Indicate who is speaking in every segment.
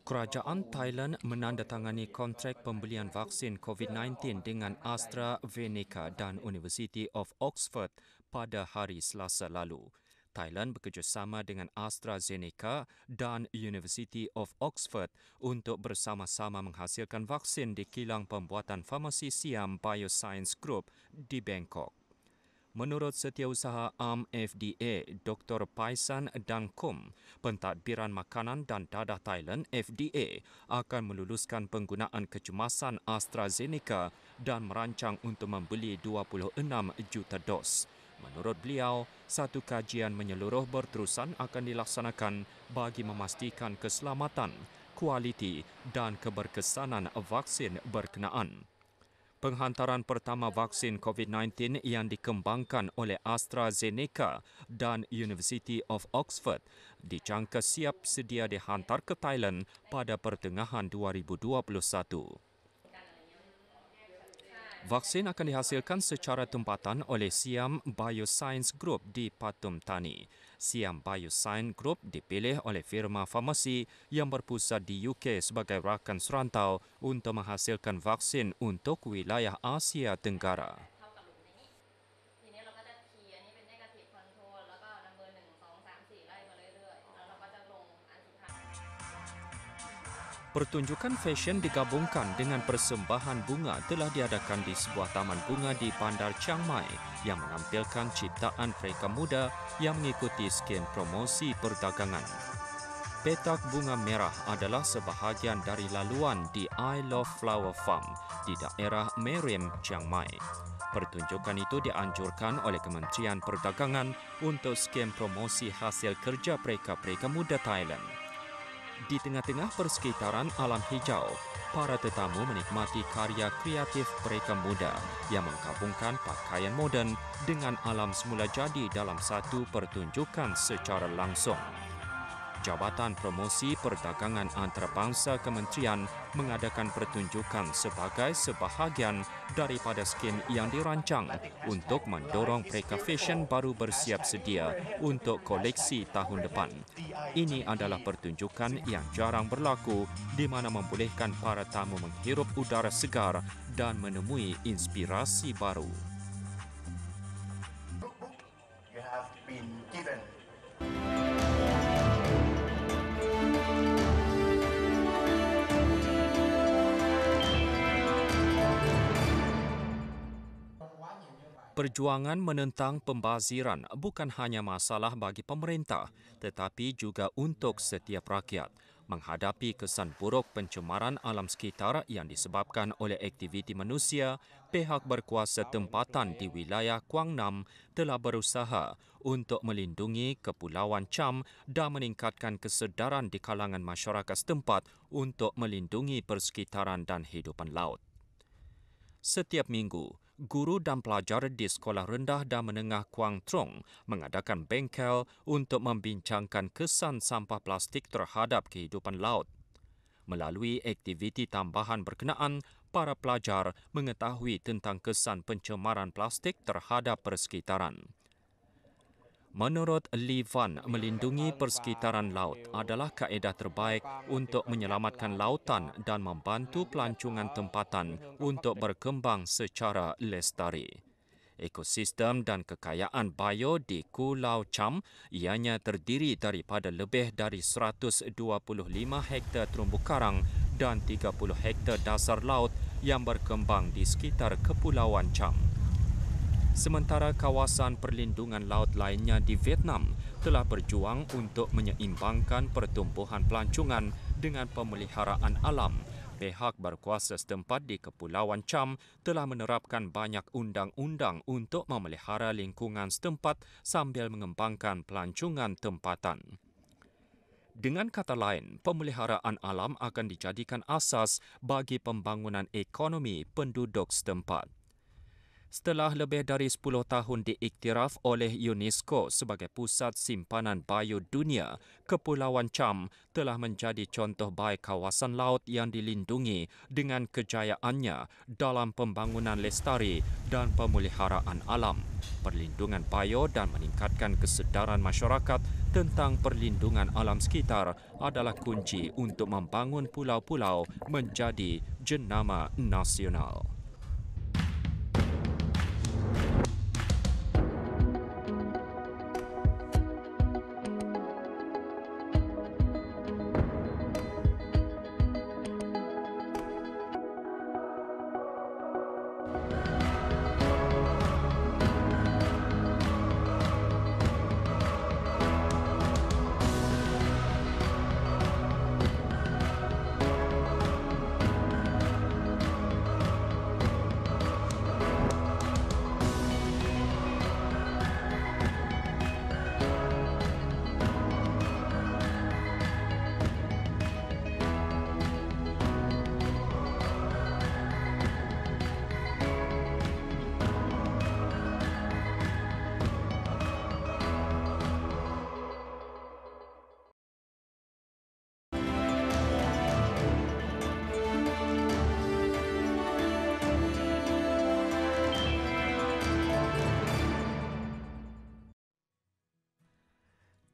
Speaker 1: Kerajaan Thailand menandatangani kontrak pembelian vaksin COVID-19 dengan AstraZeneca dan University of Oxford pada hari Selasa lalu. Thailand bekerjasama dengan AstraZeneca dan University of Oxford untuk bersama-sama menghasilkan vaksin di kilang pembuatan farmasi Siam Bioscience Group di Bangkok. Menurut Setiausaha Am FDA, Dr. Paisan Dangkum, Pentadbiran Makanan dan Dadah Thailand FDA akan meluluskan penggunaan kecemasan AstraZeneca dan merancang untuk membeli 26 juta dos. Menurut beliau, satu kajian menyeluruh berterusan akan dilaksanakan bagi memastikan keselamatan, kualiti dan keberkesanan vaksin berkenaan. Penghantaran pertama vaksin COVID-19 yang dikembangkan oleh AstraZeneca dan University of Oxford dijangka siap sedia dihantar ke Thailand pada pertengahan 2021. Vaksin akan dihasilkan secara tempatan oleh Siam Bioscience Group di Pathum Thani. Siam Bioscience Group dipilih oleh firma farmasi yang berpusat di UK sebagai rakan serantau untuk menghasilkan vaksin untuk wilayah Asia Tenggara. Pertunjukan fashion digabungkan dengan persembahan bunga telah diadakan di sebuah taman bunga di Bandar Chiang Mai yang menampilkan ciptaan mereka muda yang mengikuti skem promosi perdagangan. Petak bunga merah adalah sebahagian dari laluan di I Love Flower Farm di daerah Merim, Chiang Mai. Pertunjukan itu dianjurkan oleh Kementerian Perdagangan untuk skem promosi hasil kerja mereka muda Thailand. Di tengah-tengah persekitaran alam hijau, para tetamu menikmati karya kreatif mereka muda yang menggabungkan pakaian moden dengan alam semula jadi dalam satu pertunjukan secara langsung. Jabatan Promosi Perdagangan Antarabangsa Kementerian mengadakan pertunjukan sebagai sebahagian daripada skim yang dirancang untuk mendorong mereka fashion baru bersiap sedia untuk koleksi tahun depan. Ini adalah pertunjukan yang jarang berlaku di mana membolehkan para tamu menghirup udara segar dan menemui inspirasi baru.
Speaker 2: You have been given.
Speaker 1: Perjuangan menentang pembaziran bukan hanya masalah bagi pemerintah tetapi juga untuk setiap rakyat. Menghadapi kesan buruk pencemaran alam sekitar yang disebabkan oleh aktiviti manusia, pihak berkuasa tempatan di wilayah Quang Nam telah berusaha untuk melindungi Kepulauan Cham dan meningkatkan kesedaran di kalangan masyarakat setempat untuk melindungi persekitaran dan hidupan laut. Setiap minggu, guru dan pelajar di Sekolah Rendah dan Menengah Kuang Trong mengadakan bengkel untuk membincangkan kesan sampah plastik terhadap kehidupan laut. Melalui aktiviti tambahan berkenaan, para pelajar mengetahui tentang kesan pencemaran plastik terhadap persekitaran. Menurut Lee Van, melindungi persekitaran laut adalah kaedah terbaik untuk menyelamatkan lautan dan membantu pelancongan tempatan untuk berkembang secara lestari. Ekosistem dan kekayaan bio di Pulau Cham ianya terdiri daripada lebih dari 125 hektar terumbu karang dan 30 hektar dasar laut yang berkembang di sekitar Kepulauan Cham. Sementara kawasan perlindungan laut lainnya di Vietnam telah berjuang untuk menyeimbangkan pertumbuhan pelancongan dengan pemeliharaan alam. Pihak berkuasa setempat di Kepulauan Cham telah menerapkan banyak undang-undang untuk memelihara lingkungan setempat sambil mengembangkan pelancongan tempatan. Dengan kata lain, pemeliharaan alam akan dijadikan asas bagi pembangunan ekonomi penduduk setempat. Setelah lebih dari 10 tahun diiktiraf oleh UNESCO sebagai pusat simpanan bio dunia, Kepulauan Cham telah menjadi contoh baik kawasan laut yang dilindungi dengan kejayaannya dalam pembangunan lestari dan pemeliharaan alam, perlindungan bio dan meningkatkan kesedaran masyarakat tentang perlindungan alam sekitar adalah kunci untuk membangun pulau-pulau menjadi jenama nasional.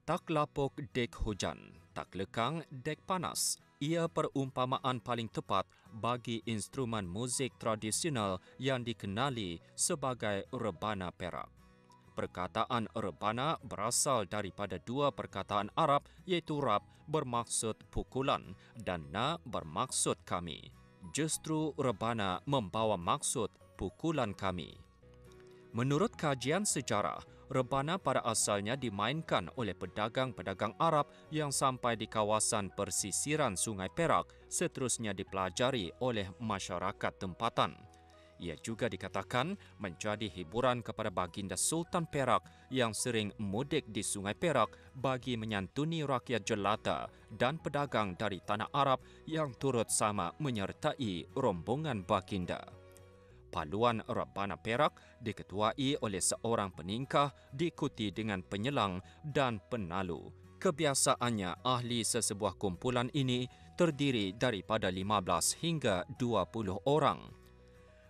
Speaker 1: Tak lapuk dek hujan, tak lekang dek panas. Ia perumpamaan paling tepat bagi instrumen muzik tradisional yang dikenali sebagai rebana Perak. Perkataan rebana berasal daripada dua perkataan Arab iaitu rab bermaksud pukulan dan na bermaksud kami. Justru rebana membawa maksud pukulan kami. Menurut kajian sejarah, rebana pada asalnya dimainkan oleh pedagang-pedagang Arab yang sampai di kawasan persisiran Sungai Perak, seterusnya dipelajari oleh masyarakat tempatan. Ia juga dikatakan menjadi hiburan kepada baginda Sultan Perak yang sering mudik di Sungai Perak bagi menyantuni rakyat jelata dan pedagang dari tanah Arab yang turut sama menyertai rombongan baginda. Paluan rebana Perak diketuai oleh seorang peningkah diikuti dengan penyelang dan penalu. Kebiasaannya ahli sesebuah kumpulan ini terdiri daripada 15 hingga 20 orang.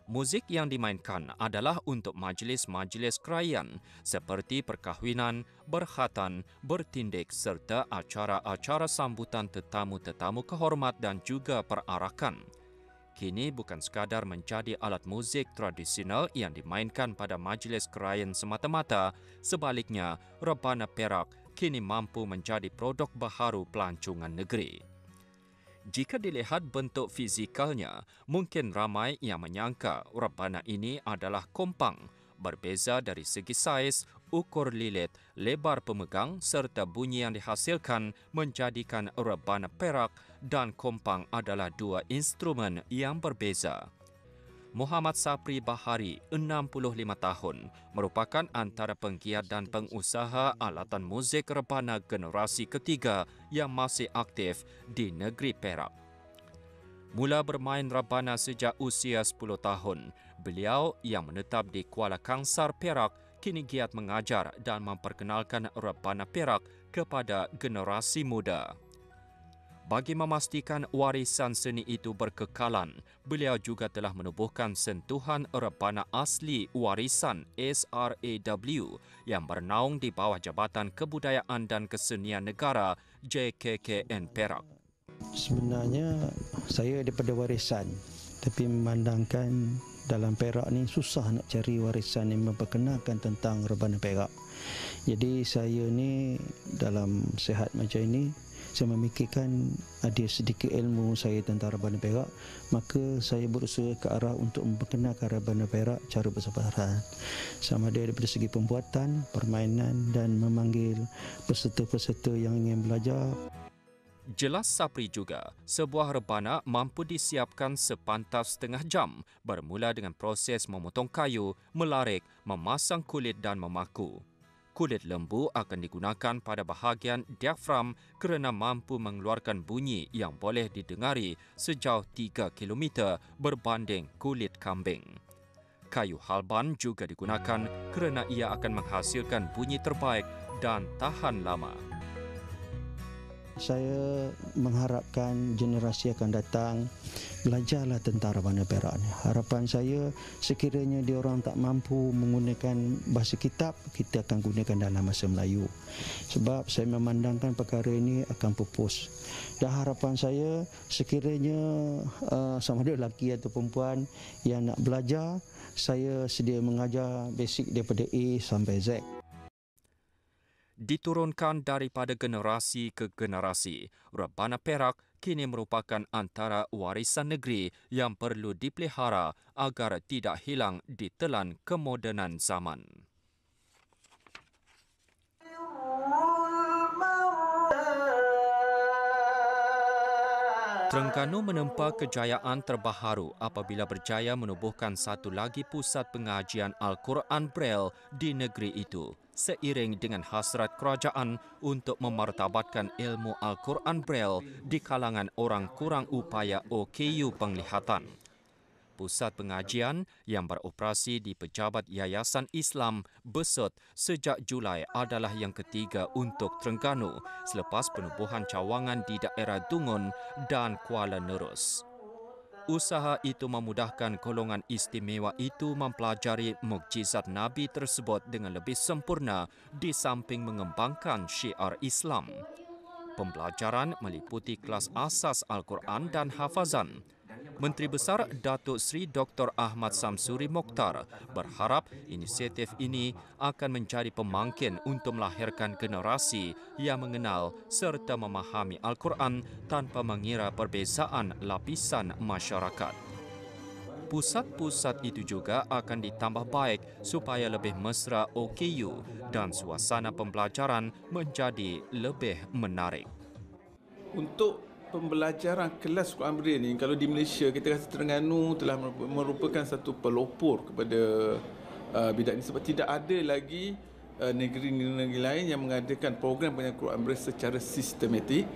Speaker 1: Muzik yang dimainkan adalah untuk majlis-majlis kerajaan seperti perkahwinan, berkhatan, bertindik serta acara-acara sambutan tetamu-tetamu kehormat dan juga perarakan. Kini bukan sekadar menjadi alat muzik tradisional yang dimainkan pada majlis kerajaan semata-mata, sebaliknya rebana Perak kini mampu menjadi produk baharu pelancongan negeri. Jika dilihat bentuk fizikalnya, mungkin ramai yang menyangka rebana ini adalah kompang, berbeza dari segi saiz, ukur lilit, lebar pemegang serta bunyi yang dihasilkan menjadikan rebana Perak dan kompang adalah dua instrumen yang berbeza. Muhammad Sapri Bahari, 65 tahun, merupakan antara penggiat dan pengusaha alatan muzik rebana generasi ketiga yang masih aktif di negeri Perak. Mula bermain rebana sejak usia 10 tahun, beliau yang menetap di Kuala Kangsar, Perak, kini giat mengajar dan memperkenalkan rebana Perak kepada generasi muda. Bagi memastikan warisan seni itu berkekalan, beliau juga telah menubuhkan sentuhan rebana asli warisan SRAW yang bernaung di bawah Jabatan Kebudayaan dan Kesenian Negara JKKN Perak.
Speaker 3: Sebenarnya saya daripada warisan, tapi memandangkan dalam Perak ni susah nak cari warisan yang memperkenalkan tentang rebana Perak. Jadi saya ni dalam sihat macam ini, saya memikirkan ada sedikit ilmu saya tentang rebana Perak, maka saya berusaha ke arah untuk memperkenalkan rebana Perak cara bersabaran. Sama ada daripada segi pembuatan, permainan dan memanggil peserta-peserta yang ingin belajar.
Speaker 1: Jelas Sapri juga, sebuah rebana mampu disiapkan sepantas setengah jam, bermula dengan proses memotong kayu, melarik, memasang kulit dan memaku. Kulit lembu akan digunakan pada bahagian diafram kerana mampu mengeluarkan bunyi yang boleh didengari sejauh 3 km berbanding kulit kambing. Kayu halban juga digunakan kerana ia akan menghasilkan bunyi terbaik dan tahan lama.
Speaker 3: Saya mengharapkan generasi akan datang belajarlah tentang Rebana Perak ni. Harapan saya sekiranya diorang tak mampu menggunakan bahasa kitab, kita akan gunakan dalam bahasa Melayu. Sebab saya memandangkan perkara ini akan pupus. Dan harapan saya sekiranya sama ada lelaki atau perempuan yang nak belajar, saya sedia mengajar basic daripada A sampai Z.
Speaker 1: Diturunkan daripada generasi ke generasi, Rebana Perak kini merupakan antara warisan negeri yang perlu dipelihara agar tidak hilang ditelan kemodenan zaman. Terengganu menempa kejayaan terbaharu apabila berjaya menubuhkan satu lagi pusat pengajian Al-Quran Braille di negeri itu, seiring dengan hasrat kerajaan untuk memartabatkan ilmu Al-Quran Braille di kalangan orang kurang upaya OKU penglihatan. Pusat pengajian yang beroperasi di Pejabat Yayasan Islam Besut sejak Julai adalah yang ketiga untuk Terengganu selepas penubuhan cawangan di daerah Dungun dan Kuala Nerus. Usaha itu memudahkan golongan istimewa itu mempelajari mukjizat Nabi tersebut dengan lebih sempurna di samping mengembangkan syiar Islam. Pembelajaran meliputi kelas asas Al-Quran dan hafazan. Menteri Besar Datuk Seri Dr. Ahmad Samsuri Mokhtar berharap inisiatif ini akan menjadi pemangkin untuk melahirkan generasi yang mengenal serta memahami Al-Quran tanpa mengira perbezaan lapisan masyarakat. Pusat-pusat itu juga akan ditambah baik supaya lebih mesra OKU dan suasana pembelajaran menjadi lebih menarik.
Speaker 4: Untuk pembelajaran kelas Quran Braille ni, kalau di Malaysia kita rasa Terengganu telah merupakan satu pelopor kepada bidang ini sebab tidak ada lagi negeri-negeri lain yang mengadakan program pengajian Quran Braille secara sistematik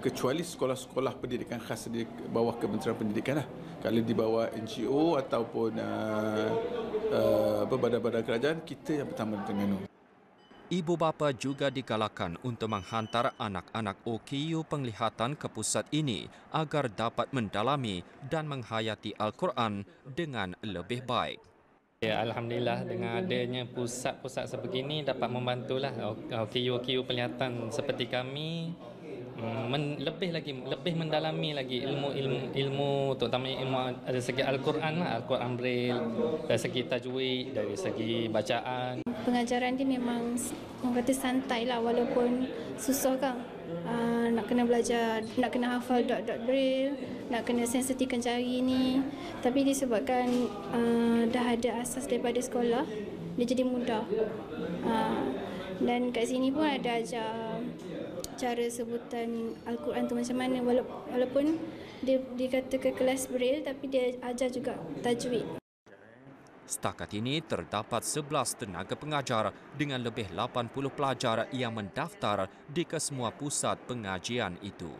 Speaker 4: kecuali sekolah-sekolah pendidikan khas di bawah Kementerian Pendidikan lah. Kalau di bawah NGO ataupun badan-badan kerajaan, kita yang pertama di Terengganu.
Speaker 1: Ibu bapa juga digalakkan untuk menghantar anak-anak OKU penglihatan ke pusat ini agar dapat mendalami dan menghayati Al-Quran dengan lebih baik.
Speaker 5: Ya, Alhamdulillah dengan adanya pusat-pusat sebegini dapat membantulah OKU penglihatan seperti kami lebih mendalami lagi ilmu terutama ilmu dari segi Al-Quran lah, Al-Quran Braille, dari segi tajwid, dari segi bacaan.
Speaker 6: Pengajaran dia memang orang kata santai lah walaupun susah kan. Nak kena belajar, nak kena hafal dot-dot Braille, nak kena sensitifkan jari ni. Tapi disebabkan dah ada asas daripada sekolah, dia jadi mudah. Dan kat sini pun ada ajar cara sebutan Al-Quran tu macam mana, walaupun dia kata ke kelas Braille tapi dia ajar juga tajwid.
Speaker 1: Setakat ini terdapat 11 tenaga pengajar dengan lebih 80 pelajar yang mendaftar di kesemua pusat pengajian itu.